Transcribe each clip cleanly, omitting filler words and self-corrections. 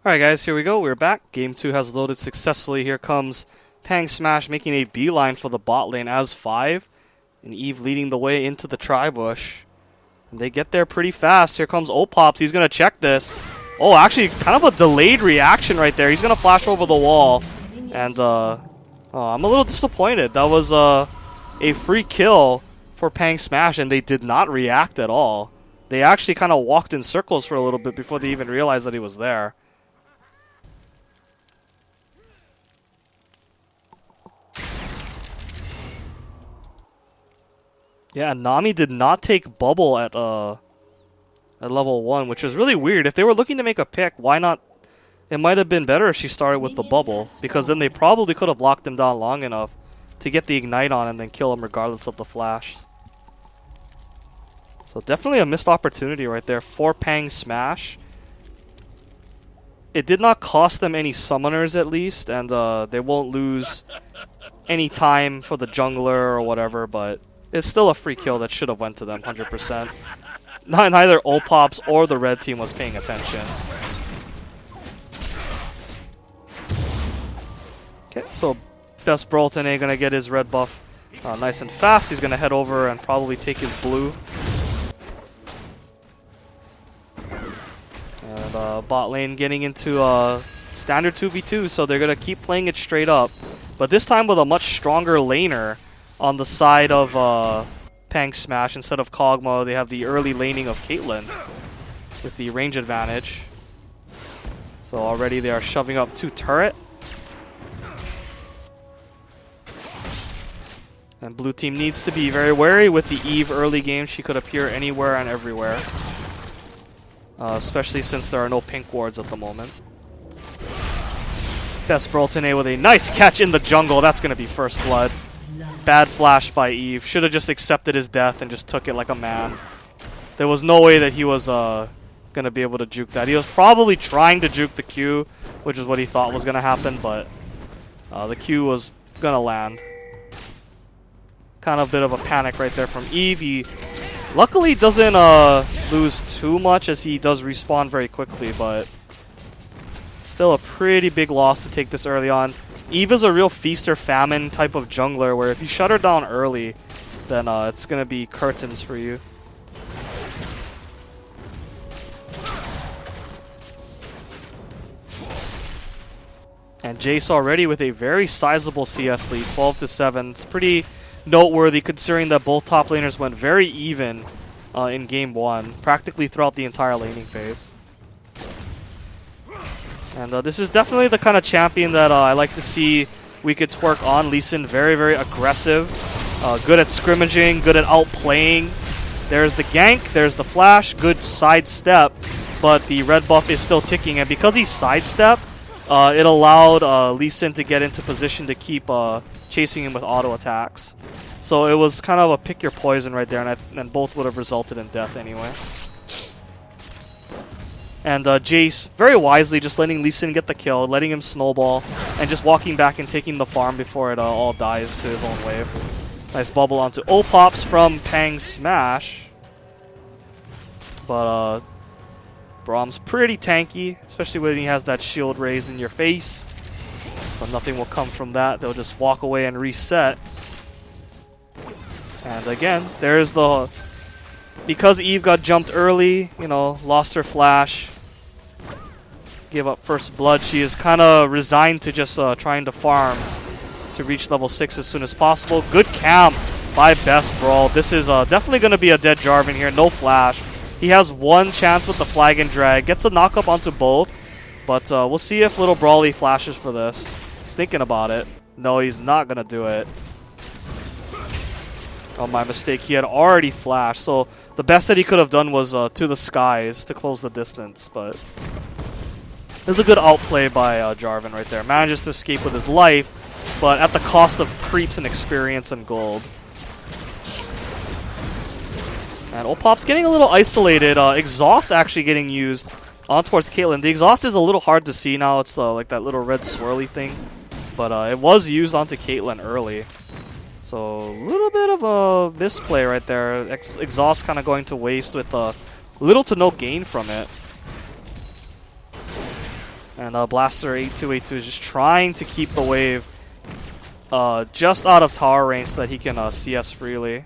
Alright guys, here we go. We're back. Game 2 has loaded successfully. Here comes Pang Smash making a beeline for the bot lane as 5. And Eve leading the way into the tri-bush. And they get there pretty fast. Here comes Opops. He's going to check this. Oh, actually, kind of a delayed reaction right there. He's going to flash over the wall. And I'm a little disappointed. That was a free kill for Pang Smash, and they did not react at all. They actually kind of walked in circles for a little bit before they even realized that he was there. Yeah, Nami did not take Bubble at level 1, which was really weird. If they were looking to make a pick, why not? It might have been better if she started with the Bubble, because then they probably could have locked him down long enough to get the Ignite on and then kill him regardless of the flash. So definitely a missed opportunity right there for Pang Smash. It did not cost them any summoners at least, and they won't lose any time for the jungler or whatever, but it's still a free kill that should have went to them 100%. Neither Opops or the red team was paying attention. Okay, so Best Brawlton A gonna get his red buff nice and fast. He's gonna head over and probably take his blue. And bot lane getting into standard 2v2, so they're gonna keep playing it straight up. But this time with a much stronger laner on the side of Pang Smash. Instead of Kog'Maw, they have the early laning of Caitlyn with the range advantage. So already they are shoving up 2 turret. And blue team needs to be very wary with the Eve early game. She could appear anywhere and everywhere. Especially since there are no pink wards at the moment. Best Brawlton A with a nice catch in the jungle. That's going to be first blood. Bad flash by Eve. Should have just accepted his death and just took it like a man. There was no way that he was going to be able to juke that. He was probably trying to juke the Q, which is what he thought was going to happen, but the Q was going to land. Kind of a bit of a panic right there from Eve. He luckily doesn't lose too much as he does respawn very quickly, but still a pretty big loss to take this early on. Eve is a real feast or famine type of jungler where if you shut her down early, then it's going to be curtains for you. And Jace already with a very sizable CS lead, 12-7. It's pretty noteworthy considering that both top laners went very even in game 1, practically throughout the entire laning phase. And this is definitely the kind of champion that I like to see WeCanTwerk on. Lee Sin, very, very aggressive. Good at scrimmaging, good at outplaying. There's the gank, there's the flash, good sidestep, but the red buff is still ticking. And because he sidestepped, it allowed Lee Sin to get into position to keep chasing him with auto attacks. So it was kind of a pick your poison right there, and both would have resulted in death anyway. And Jace, very wisely, just letting Lee Sin get the kill, letting him snowball, and just walking back and taking the farm before it all dies to his own wave. Nice bubble onto Opops from Pang Smash. But Brahm's pretty tanky, especially when he has that shield raised in your face. So nothing will come from that. They'll just walk away and reset. And again, there's the... Because Eve got jumped early, you know, lost her flash, gave up first blood, she is kind of resigned to just trying to farm to reach level 6 as soon as possible. Good camp by Best Brawl. This is definitely going to be a dead Jarvan here, no flash. He has one chance with the flag and drag, gets a knock up onto both, but we'll see if Little Brawly flashes for this. He's thinking about it. No, he's not going to do it. Oh, my mistake. He had already flashed, so the best that he could have done was to the skies to close the distance, but it was a good outplay by Jarvan right there. Manages to escape with his life, but at the cost of creeps and experience and gold. And Opop's getting a little isolated. Exhaust actually getting used on towards Caitlyn. The exhaust is a little hard to see now. It's like that little red swirly thing, but it was used onto Caitlyn early. So a little bit of a misplay right there. Exhaust kind of going to waste with little to no gain from it. And Blaster 8282 is just trying to keep the wave just out of tower range so that he can CS freely.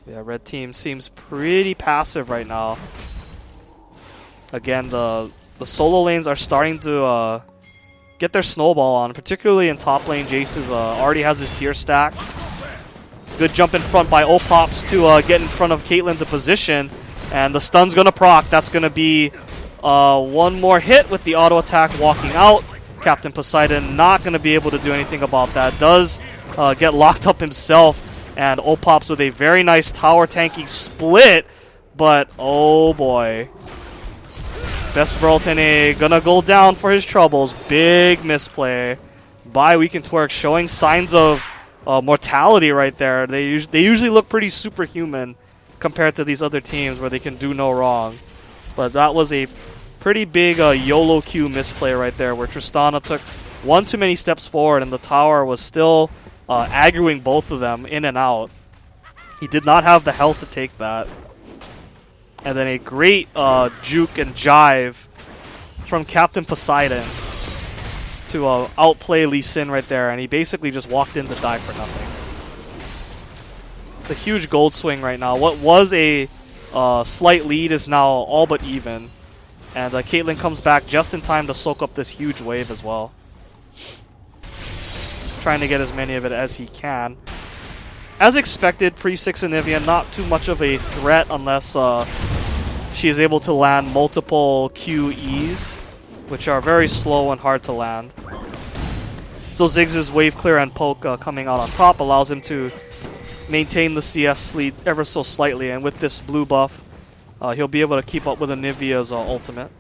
Yeah, red team seems pretty passive right now. Again, the solo lanes are starting to get their snowball on, particularly in top lane. Jace is, already has his tier stack. Good jump in front by Opops to get in front of Caitlyn to position. And the stun's going to proc. That's going to be one more hit with the auto attack walking out. Captain Poseidon not going to be able to do anything about that. Does get locked up himself. And Opops with a very nice tower tanking split. But, oh boy. Best Burlton gonna go down for his troubles. Big misplay by WeCanTwerk, showing signs of mortality right there. They usually look pretty superhuman compared to these other teams where they can do no wrong. But that was a pretty big YOLO Q misplay right there, where Tristana took one too many steps forward and the tower was still aggroing both of them in and out. He did not have the health to take that. And then a great juke and jive from Captain Poseidon to outplay Lee Sin right there, and he basically just walked in to die for nothing. It's a huge gold swing right now. What was a slight lead is now all but even. And Caitlyn comes back just in time to soak up this huge wave as well. Trying to get as many of it as he can. As expected, pre-6 Anivia, not too much of a threat unless she is able to land multiple QEs, which are very slow and hard to land. So Ziggs' wave clear and poke coming out on top allows him to maintain the CS lead ever so slightly, and with this blue buff, he'll be able to keep up with Anivia's ultimate.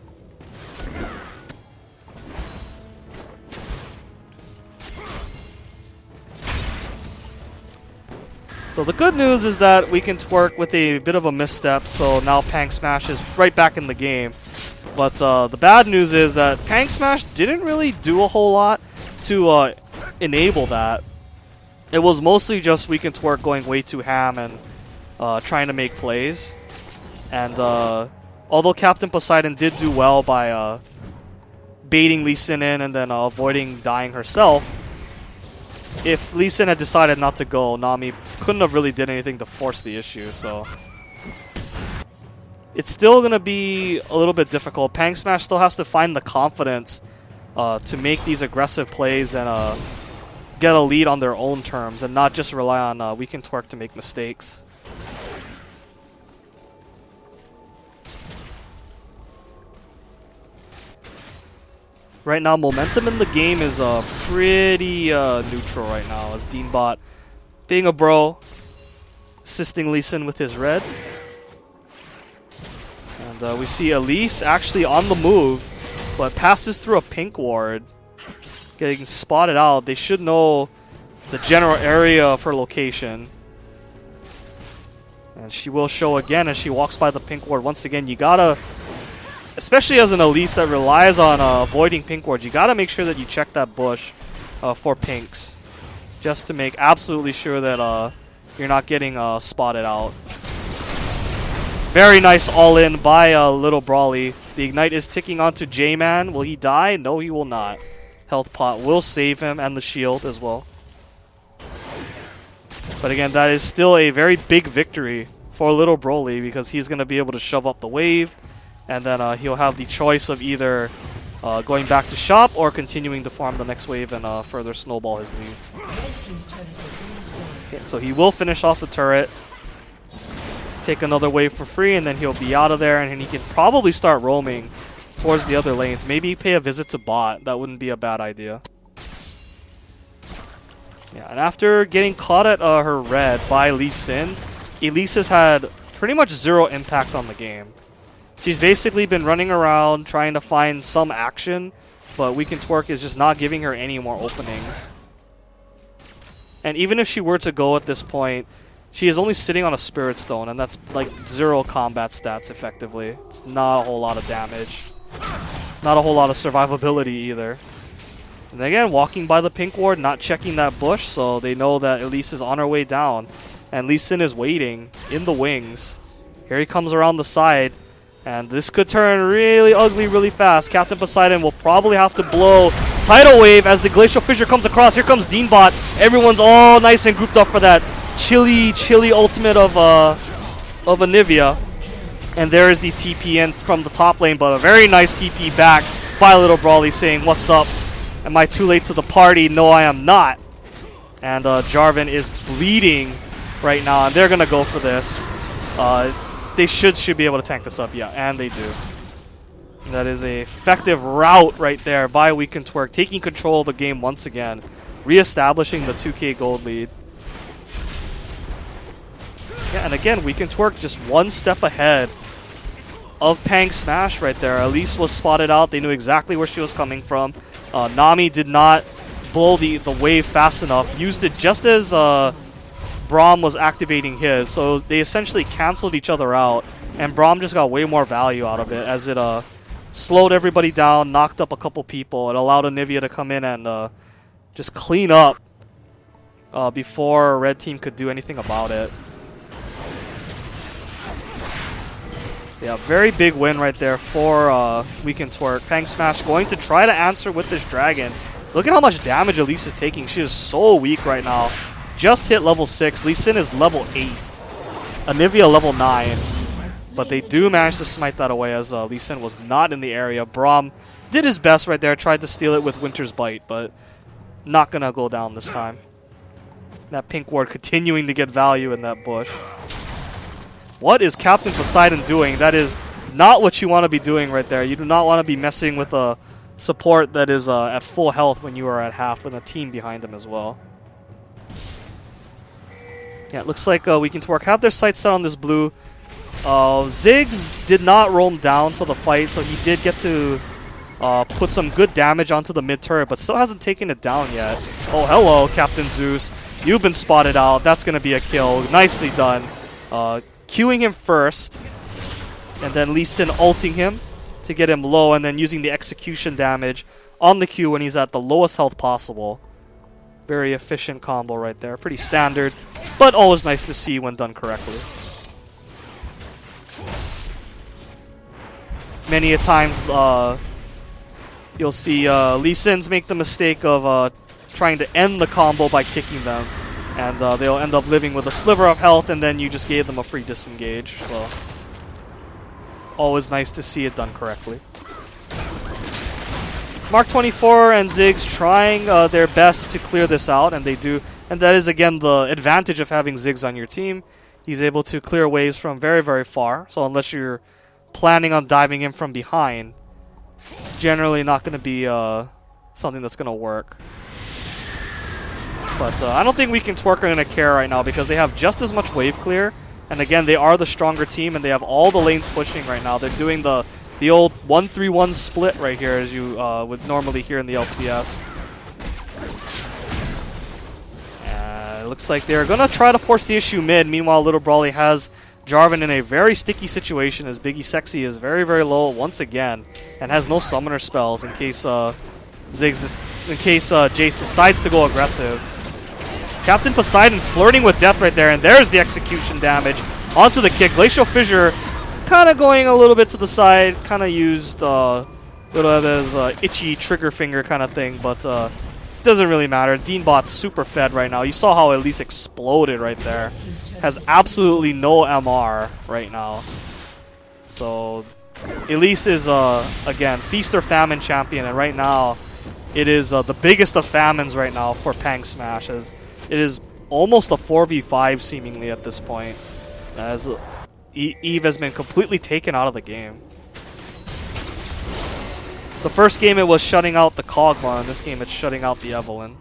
So the good news is that WeCanTwerk with a bit of a misstep, so now Pang Smash is right back in the game. But the bad news is that Pang Smash didn't really do a whole lot to enable that. It was mostly just WeCanTwerk going way too ham and trying to make plays. And although Captain Poseidon did do well by baiting Lee Sin in and then avoiding dying herself, if Lee Sin had decided not to go, Nami couldn't have really did anything to force the issue, so it's still going to be a little bit difficult. Pang Smash still has to find the confidence to make these aggressive plays and get a lead on their own terms and not just rely on WeCanTwerk to make mistakes. Right now, momentum in the game is pretty neutral right now, as Deanbot, being a bro, assisting Lee Sin with his red. And we see Elise actually on the move, but passes through a pink ward, getting spotted out. They should know the general area of her location. And she will show again as she walks by the pink ward. Once again, you gotta, especially as an Elise that relies on avoiding pink wards, you gotta make sure that you check that bush for pinks, just to make absolutely sure that you're not getting spotted out. Very nice all-in by Little Brawly. The Ignite is ticking onto J-Man. Will he die? No, he will not. Health pot will save him, and the shield as well. But again, that is still a very big victory for Little Broly, because he's going to be able to shove up the wave, and then he'll have the choice of either going back to shop or continuing to farm the next wave and further snowball his lead. Okay, so he will finish off the turret, take another wave for free, and then he'll be out of there, and he can probably start roaming towards the other lanes. Maybe pay a visit to bot. That wouldn't be a bad idea. Yeah, and after getting caught at her red by Lee Sin, Elise has had pretty much zero impact on the game. She's basically been running around trying to find some action, but WeCanTwerk is just not giving her any more openings. And even if she were to go at this point, she is only sitting on a Spirit Stone, and that's like 0 combat stats effectively. It's not a whole lot of damage. Not a whole lot of survivability either. And again, walking by the pink ward, not checking that bush, so they know that Elise is on her way down. And Lee Sin is waiting in the wings Here he comes around the side. And this could turn really ugly really fast. Captain Poseidon will probably have to blow Tidal Wave as the Glacial Fissure comes across. Here comes Deanbot. Everyone's all nice and grouped up for that chilly ultimate of Anivia. And there is the TP in from the top lane, but a very nice TP back by Little Brawly saying, "What's up? Am I too late to the party?" No, I am not. And Jarvan is bleeding right now, and they're going to go for this. They should be able to tank this up, yeah, and they do. That is a effective route right there by WeCanTwerk, taking control of the game once again, reestablishing the 2K gold lead. Yeah, and again, WeCanTwerk just one step ahead of Pang Smash right there. Elise was spotted out. They knew exactly where she was coming from. Nami did not blow the wave fast enough, used it just as Braum was activating his, so they essentially canceled each other out, and Braum just got way more value out of it as it slowed everybody down, knocked up a couple people. It allowed Anivia to come in and just clean up before Red Team could do anything about it. So yeah, very big win right there for WeCanTwerk. Pang Smash going to try to answer with this dragon. Look at how much damage Elise is taking. She is so weak right now. Just hit level 6. Lee Sin is level 8. Anivia level 9. But they do manage to smite that away as Lee Sin was not in the area. Braum did his best right there. Tried to steal it with Winter's Bite, but not going to go down this time. That pink ward continuing to get value in that bush. What is Captain Poseidon doing? That is not what you want to be doing right there. You do not want to be messing with a support that is at full health when you are at half with a team behind him as well. Yeah, it looks like WeCanTwerk have their sights set on this blue. Ziggs did not roam down for the fight, so he did get to put some good damage onto the mid turret, but still hasn't taken it down yet. Oh, hello, Captain Zeus. You've been spotted out. That's going to be a kill. Nicely done. Queuing him first, and then Lee Sin ulting him to get him low, and then using the execution damage on the Q when he's at the lowest health possible. Very efficient combo right there. Pretty standard, but always nice to see when done correctly. Many a times you'll see Lee Sins make the mistake of trying to end the combo by kicking them, and they'll end up living with a sliver of health, and then you just gave them a free disengage. So always nice to see it done correctly. Mark 24 and Ziggs trying their best to clear this out, and they do. And that is, again, the advantage of having Ziggs on your team. He's able to clear waves from very, very far. So unless you're planning on diving in from behind, generally not going to be something that's going to work. But I don't think WeCanTwerk are going to care right now because they have just as much wave clear. And again, they are the stronger team, and they have all the lanes pushing right now. They're doing the old 1-3-1 split right here, as you would normally hear in the LCS. It looks like they're going to try to force the issue mid. Meanwhile, Little Brawly has Jarvan in a very sticky situation as Biggie Sexy is very, very low once again and has no summoner spells in case Jace decides to go aggressive. Captain Poseidon flirting with death right there, and there's the execution damage onto the kick. Glacial Fissure kind of going a little bit to the side, kind of used as itchy trigger finger kind of thing, but doesn't really matter. Deanbot's super fed right now. You saw how Elise exploded right there. Has absolutely no MR right now. So Elise is, again, feast or famine champion, and right now it is the biggest of famines right now for Pang Smash, as it is almost a 4v5 seemingly at this point, as Eve has been completely taken out of the game. The first game it was shutting out the Kog'Maw, in this game it's shutting out the Evelynn.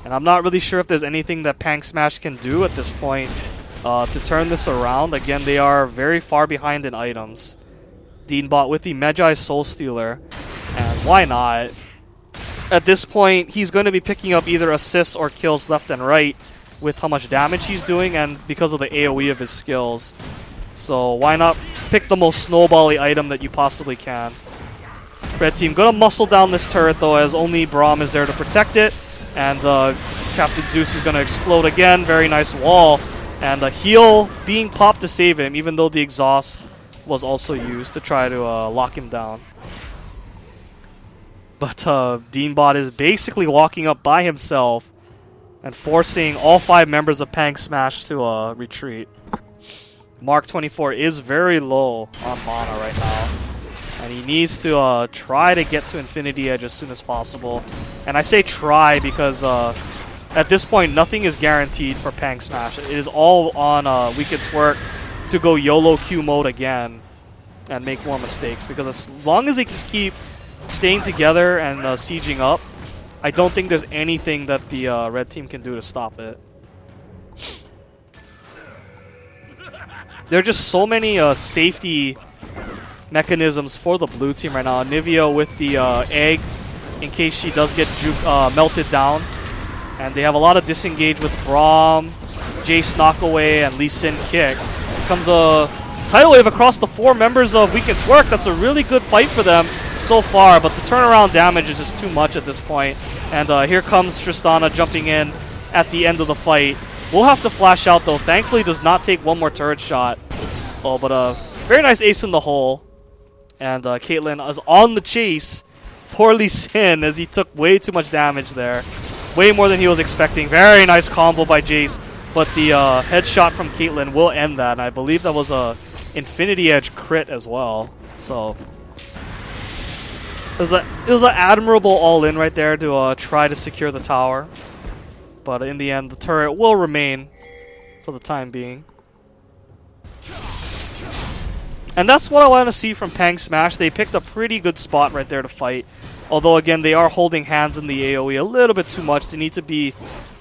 And I'm not really sure if there's anything that Pang Smash can do at this point to turn this around. Again, they are very far behind in items. Deanbot with the Magi Soul Stealer, and why not? At this point, he's going to be picking up either assists or kills left and right with how much damage he's doing and because of the AoE of his skills. So why not pick the most snowbally item that you possibly can? Red team gonna muscle down this turret though, as only Braum is there to protect it, and Captain Zeus is going to explode again. Very nice wall. And a heal being popped to save him, even though the exhaust was also used to try to lock him down. But Deanbot is basically walking up by himself and forcing all 5 members of Pang Smash to retreat. Mark 24 is very low on mana right now. And he needs to try to get to Infinity Edge as soon as possible. And I say try because at this point nothing is guaranteed for Pang Smash. It is all on WeCanTwerk to go YOLO Q mode again and make more mistakes. Because as long as they just keep staying together and sieging up, I don't think there's anything that the red team can do to stop it. There are just so many safety mechanisms for the blue team right now. Nivea with the egg in case she does get melted down. And they have a lot of disengage with Braum, Jace knockaway, and Lee Sin kick. Comes a tidal wave across the 4 members of WeCanTwerk. That's a really good fight for them so far, but the turnaround damage is just too much at this point. And here comes Tristana jumping in at the end of the fight. We'll have to flash out though. Thankfully does not take one more turret shot. Oh, but very nice ace in the hole. And Caitlyn is on the chase for Lee Sin as he took way too much damage there. Way more than he was expecting. Very nice combo by Jace. But the headshot from Caitlyn will end that. And I believe that was a Infinity Edge crit as well. So it was an admirable all-in right there to try to secure the tower. But in the end, the turret will remain for the time being. And that's what I want to see from Pang Smash. They picked a pretty good spot right there to fight. Although, again, they are holding hands in the AoE a little bit too much. They need to be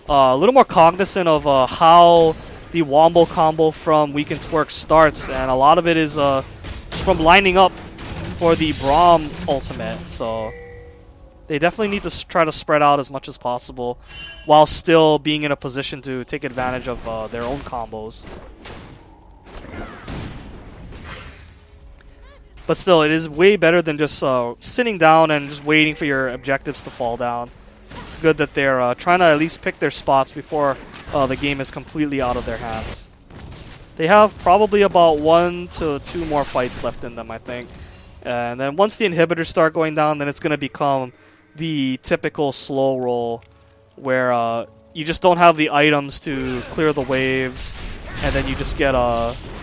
a little more cognizant of how the Wombo combo from WeCanTwerk starts. And a lot of it is from lining up for the Braum ultimate. So they definitely need to try to spread out as much as possible while still being in a position to take advantage of their own combos. But still, it is way better than just sitting down and just waiting for your objectives to fall down. It's good that they're trying to at least pick their spots before the game is completely out of their hands. They have probably about 1 to 2 more fights left in them, I think. And then once the inhibitors start going down, then it's going to become the typical slow roll where you just don't have the items to clear the waves, and then you just get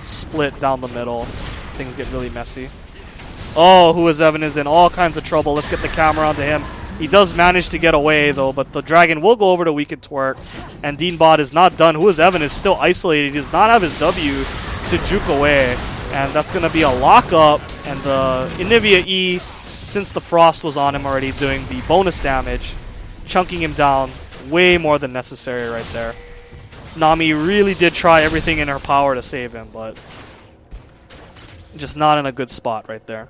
split down the middle. Things get really messy. Oh, Who is Evan is in all kinds of trouble. Let's get the camera onto him. He does manage to get away, though, but the dragon will go over to WeCanTwerk, and Deanbot is not done. Who is Evan is still isolated. He does not have his W to juke away, and that's going to be a lockup, and the Inivia E, since the Frost was on him already, doing the bonus damage, chunking him down way more than necessary right there. Nami really did try everything in her power to save him, but just not in a good spot right there.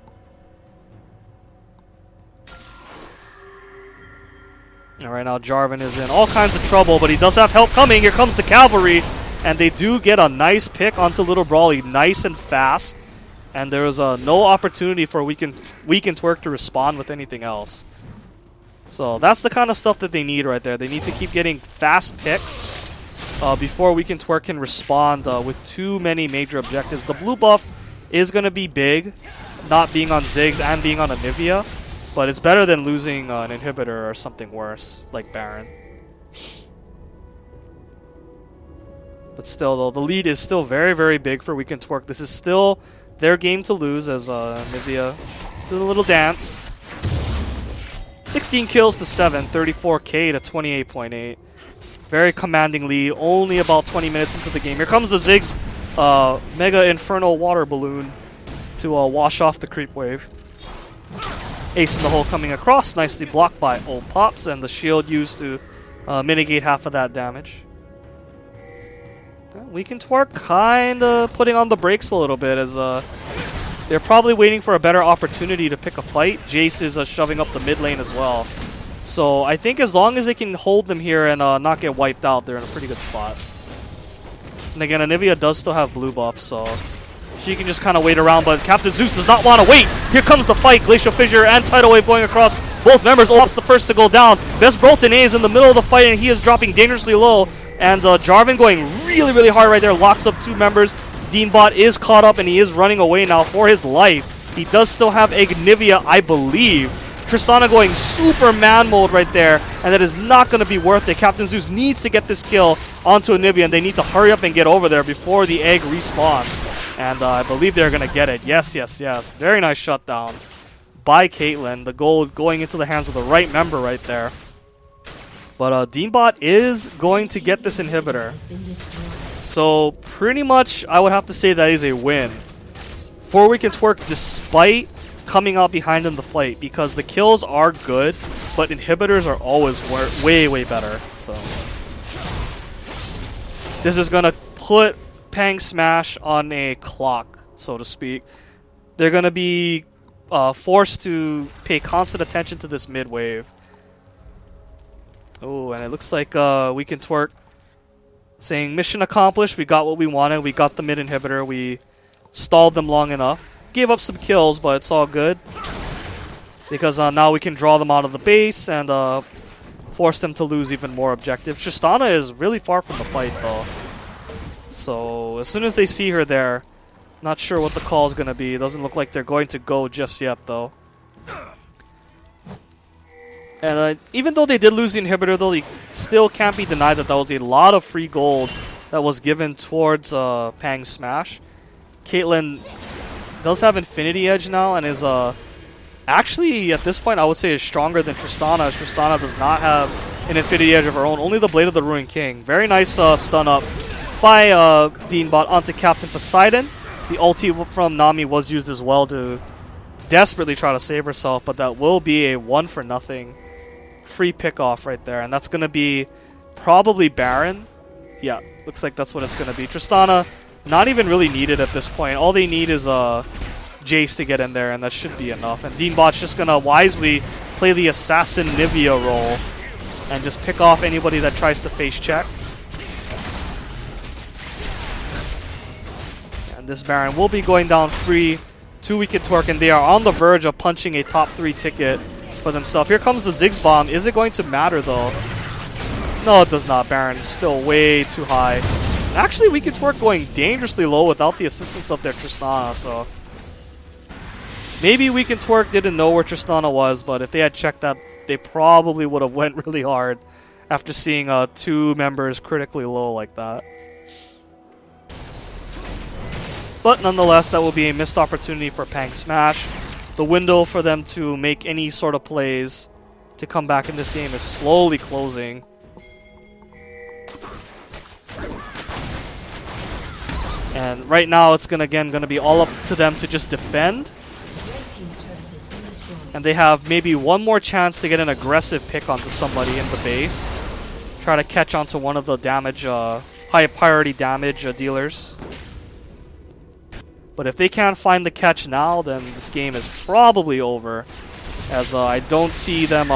Alright, now Jarvan is in all kinds of trouble, but he does have help coming. Here comes the cavalry, and they do get a nice pick onto Little Brawly, nice and fast. And there is no opportunity for WeCanTwerk to respond with anything else. So that's the kind of stuff that they need right there. They need to keep getting fast picks before WeCanTwerk can respond with too many major objectives. The blue buff is going to be big, not being on Ziggs and being on Anivia. But it's better than losing an inhibitor or something worse, like Baron. But still, though, the lead is still very, very big for WeCanTwerk. This is still their game to lose as Nivea did a little dance. 16 kills to 7, 34k to 28.8. Very commanding lead, only about 20 minutes into the game. Here comes the Ziggs Mega Infernal Water Balloon to wash off the creep wave. Ace in the hole coming across, nicely blocked by Old Pops, and the shield used to mitigate half of that damage. WeCanTwerk kind of putting on the brakes a little bit as they're probably waiting for a better opportunity to pick a fight. Jace is shoving up the mid lane as well. So I think as long as they can hold them here and not get wiped out, they're in a pretty good spot. And again, Anivia does still have blue buff, so she can just kind of wait around, but Captain Zeus does not want to wait. Here comes the fight. Glacial Fissure and Tidal Wave going across Both members, Olaf's the first to go down. Best Broton A is in the middle of the fight, and he is dropping dangerously low. And Jarvan going really, really hard right there. Locks up 2 members. Deanbot is caught up, and he is running away now for his life. He does still have Ignivia, I believe. Tristana going super man mode right there, and that is not going to be worth it. Captain Zeus needs to get this kill onto Ignivia, and they need to hurry up and get over there before the egg respawns. And I believe they're going to get it. Yes, yes, yes. Very nice shutdown by Caitlyn. The gold going into the hands of the right member right there. But Deanbot is going to get this inhibitor. So pretty much I would have to say that is a win for WeCanTwerk, despite coming out behind in the fight, because the kills are good, but inhibitors are always way, way better. So this is going to put Pang Smash on a clock, so to speak. They're going to be forced to pay constant attention to this mid wave. Oh, and it looks like WeCanTwerk saying mission accomplished. We got what we wanted. We got the mid inhibitor. We stalled them long enough. Gave up some kills, but it's all good, because now we can draw them out of the base and force them to lose even more objectives. Tristana is really far from the fight, though. So as soon as they see her there, not sure what the call is going to be. It doesn't look like they're going to go just yet, though. And even though they did lose the inhibitor, though, it still can't be denied that that was a lot of free gold that was given towards Pang Smash. Caitlyn does have Infinity Edge now, and is actually, at this point, I would say is stronger than Tristana. Tristana does not have an Infinity Edge of her own, only the Blade of the Ruined King. Very nice stun up by Deanbot onto Captain Poseidon. The ulti from Nami was used as well to desperately try to save herself, but that will be a 1-for-0 free pick-off right there, and that's going to be probably Baron. Yeah, looks like that's what it's going to be. Tristana, not even really needed at this point. All they need is Jace to get in there, and that should be enough. And Deanbot's just going to wisely play the Assassin Nivea role and just pick off anybody that tries to face check. And this Baron will be going down free to WeCanTwerk, and they are on the verge of punching a top 3 ticket for themselves. Here comes the Ziggs bomb. Is it going to matter, though? No, it does not. Baron is still way too high. Actually, WeCanTwerk going dangerously low without the assistance of their Tristana, so maybe WeCanTwerk didn't know where Tristana was, but if they had checked that, they probably would have went really hard after seeing 2 members critically low like that. But nonetheless, that will be a missed opportunity for Pang Smash. The window for them to make any sort of plays to come back in this game is slowly closing. And right now, it's gonna be all up to them to just defend. And they have maybe one more chance to get an aggressive pick onto somebody in the base. Try to catch onto one of the damage, high priority damage dealers. But if they can't find the catch now, then this game is probably over, as I don't see them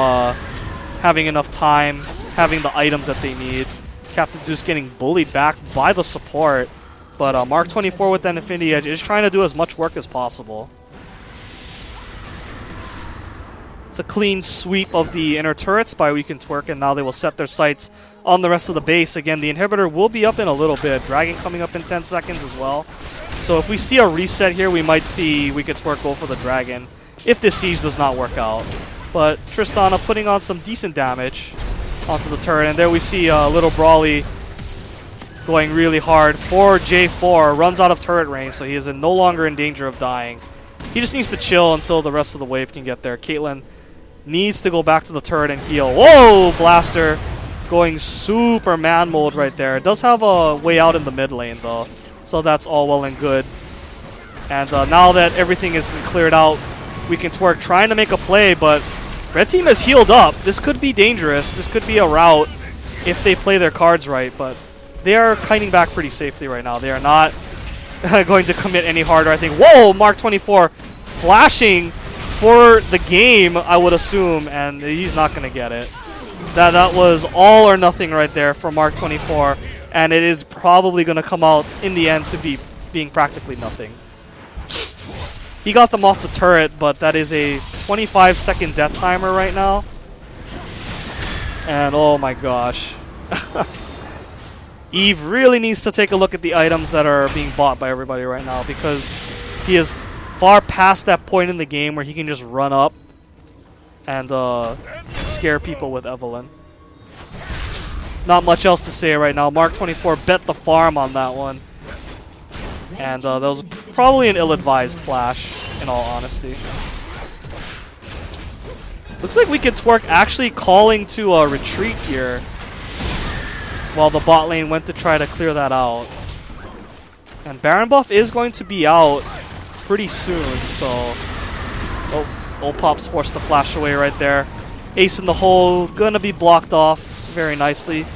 having enough time, having the items that they need. Captain Zeus getting bullied back by the support, but Mark 24 with that Infinity Edge is trying to do as much work as possible. It's a clean sweep of the inner turrets by WeCanTwerk, and now they will set their sights on the rest of the base. Again, the inhibitor will be up in a little bit. Dragon coming up in 10 seconds as well. So if we see a reset here, we might see WeCanTwerk go for the Dragon if this siege does not work out. But Tristana putting on some decent damage onto the turret, and there we see Little Brawly going really hard for J4. Runs out of turret range, so he is no longer in danger of dying. He just needs to chill until the rest of the wave can get there. Caitlyn needs to go back to the turret and heal. Whoa! Blaster going super man mode right there. It does have a way out in the mid lane, though. So that's all well and good. And now that everything has been cleared out, WeCanTwerk trying to make a play, but red team has healed up. This could be dangerous. This could be a rout if they play their cards right, but they are kiting back pretty safely right now. They are not going to commit any harder, I think. Whoa! Mark 24 flashing for the game, I would assume, and he's not going to get it. That was all or nothing right there for Mark 24. And it is probably going to come out in the end to being practically nothing. He got them off the turret, but that is a 25-second death timer right now. And oh my gosh. Eve really needs to take a look at the items that are being bought by everybody right now, because he is far past that point in the game where he can just run up and scare people with Evelynn. Not much else to say right now. Mark 24 bet the farm on that one. And that was probably an ill-advised flash, in all honesty. Looks like WeCanTwerk actually calling to a retreat here, while the bot lane went to try to clear that out. And Baron buff is going to be out pretty soon, so... Oh, old Pop's forced the flash away right there. Ace in the hole, gonna be blocked off very nicely.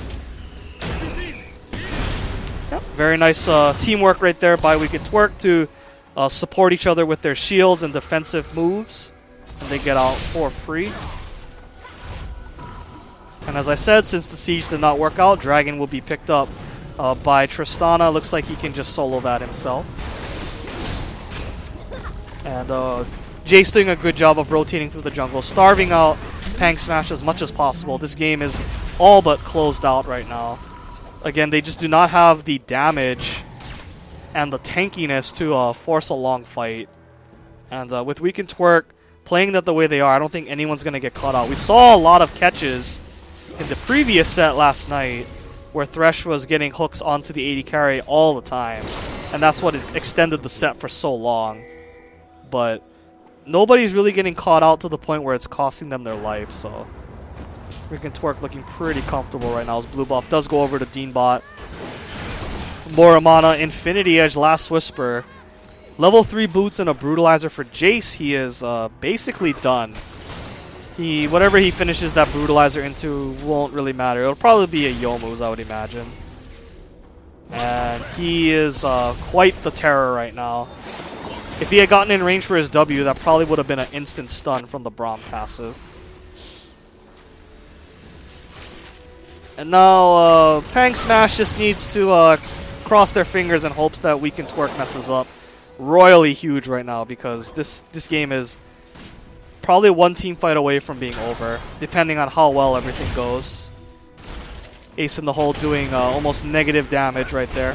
Yep, very nice teamwork right there by WeCanTwerk to support each other with their shields and defensive moves. And they get out for free. And as I said, since the siege did not work out, Dragon will be picked up by Tristana. Looks like he can just solo that himself. And Jace doing a good job of rotating through the jungle, starving out Pang Smash as much as possible. This game is all but closed out right now. Again, they just do not have the damage and the tankiness to force a long fight. And with WeCanTwerk playing that the way they are, I don't think anyone's going to get caught out. We saw a lot of catches in the previous set last night where Thresh was getting hooks onto the AD carry all the time. And that's what extended the set for so long. But nobody's really getting caught out to the point where it's costing them their life, so... WeCanTwerk looking pretty comfortable right now as blue buff does go over to Deanbot. More mana, Infinity Edge, Last Whisper. Level 3 boots and a Brutalizer for Jace. He is basically done. Whatever he finishes that Brutalizer into won't really matter. It'll probably be a Youmu's, I would imagine. And he is quite the terror right now. If he had gotten in range for his W, that probably would have been an instant stun from the Braum passive. And now Pang Smash just needs to cross their fingers in hopes that WeCanTwerk messes up royally huge right now, because this game is probably one team fight away from being over, depending on how well everything goes. Ace in the hole doing almost negative damage right there.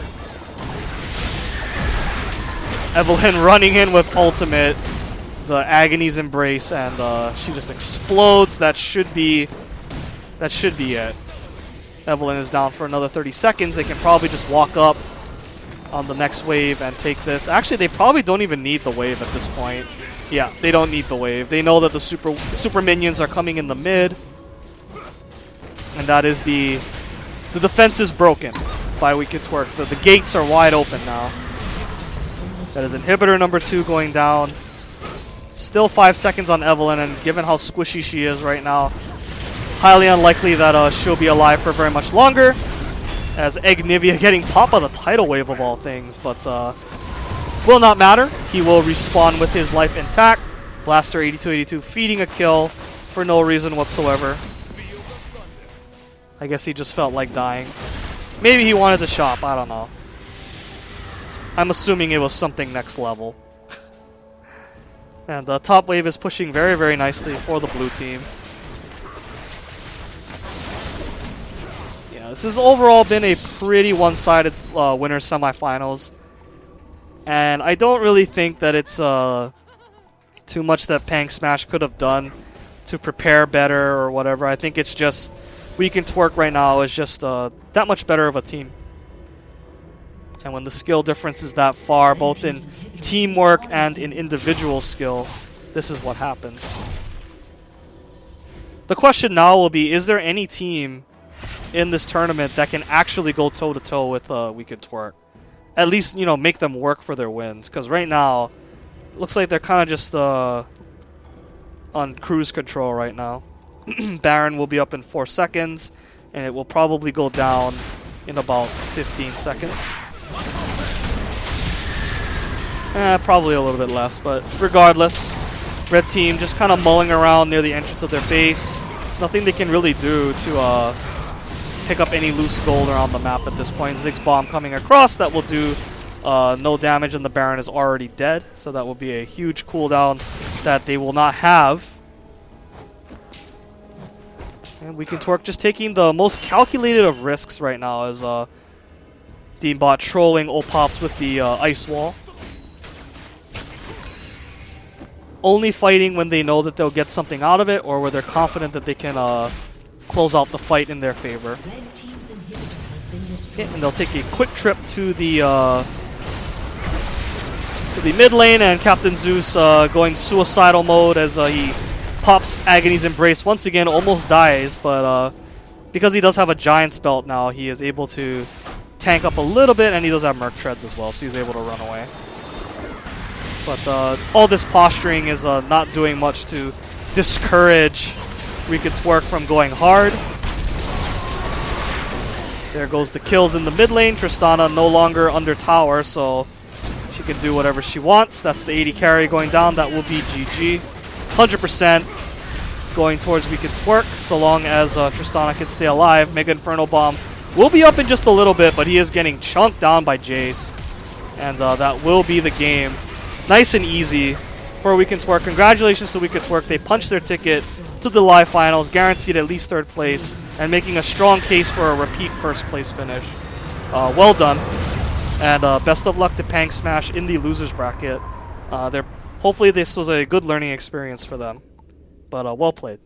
Evelynn running in with ultimate, the Agony's Embrace, and she just explodes. That should be it. Evelynn is down for another 30 seconds. They can probably just walk up on the next wave and take this. Actually, they probably don't even need the wave at this point. Yeah, they don't need the wave. They know that the super minions are coming in the mid. And that is the defense is broken by WeCanTwerk. The gates are wide open now. That is inhibitor number 2 going down. Still 5 seconds on Evelynn, and given how squishy she is right now, it's highly unlikely that she'll be alive for very much longer, as Eggnivia getting pop of the tidal wave of all things, but will not matter. He will respawn with his life intact. Blaster 8282 feeding a kill for no reason whatsoever. I guess he just felt like dying. Maybe he wanted to shop, I don't know. I'm assuming it was something next level. And the top wave is pushing very, very nicely for the blue team. This has overall been a pretty one-sided winner semifinals, and I don't really think that it's too much that Pang Smash could have done to prepare better or whatever. I think it's just WeCanTwerk right now is just that much better of a team. And when the skill difference is that far, both in teamwork and in individual skill, this is what happens. The question now will be, is there any team in this tournament that can actually go toe-to-toe with WeCanTwerk? At least, you know, make them work for their wins. Because right now, it looks like they're kind of just on cruise control right now. Baron will be up in 4 seconds, and it will probably go down in about 15 seconds. Probably a little bit less, but regardless, red team just kind of mulling around near the entrance of their base. Nothing they can really do to pick up any loose gold around the map at this point. Ziggs bomb coming across, that will do no damage, and the Baron is already dead, so that will be a huge cooldown that they will not have. And WeCanTwerk just taking the most calculated of risks right now as Deanbot trolling Opops with the Ice Wall. Only fighting when they know that they'll get something out of it, or where they're confident that they can close out the fight in their favor. Okay, and they'll take a quick trip to the mid lane, and Captain Zeus going suicidal mode as he pops Agony's Embrace once again, almost dies, but because he does have a Giant's Belt now, he is able to tank up a little bit, and he does have Merc Treads as well, so he's able to run away. But all this posturing is not doing much to discourage WeCanTwerk from going hard. There goes the kills in the mid lane. Tristana no longer under tower, so she can do whatever she wants. That's the 80 carry going down. That will be GG. 100% going towards WeCanTwerk, so long as Tristana can stay alive. Mega Inferno Bomb will be up in just a little bit, but he is getting chunked down by Jace. And that will be the game. Nice and easy for WeCanTwerk. Congratulations to WeCanTwerk. They punched their ticket to the live finals, guaranteed at least 3rd place, and making a strong case for a repeat 1st place finish. Well done. And best of luck to Pang Smash in the losers bracket. Hopefully this was a good learning experience for them. But well played.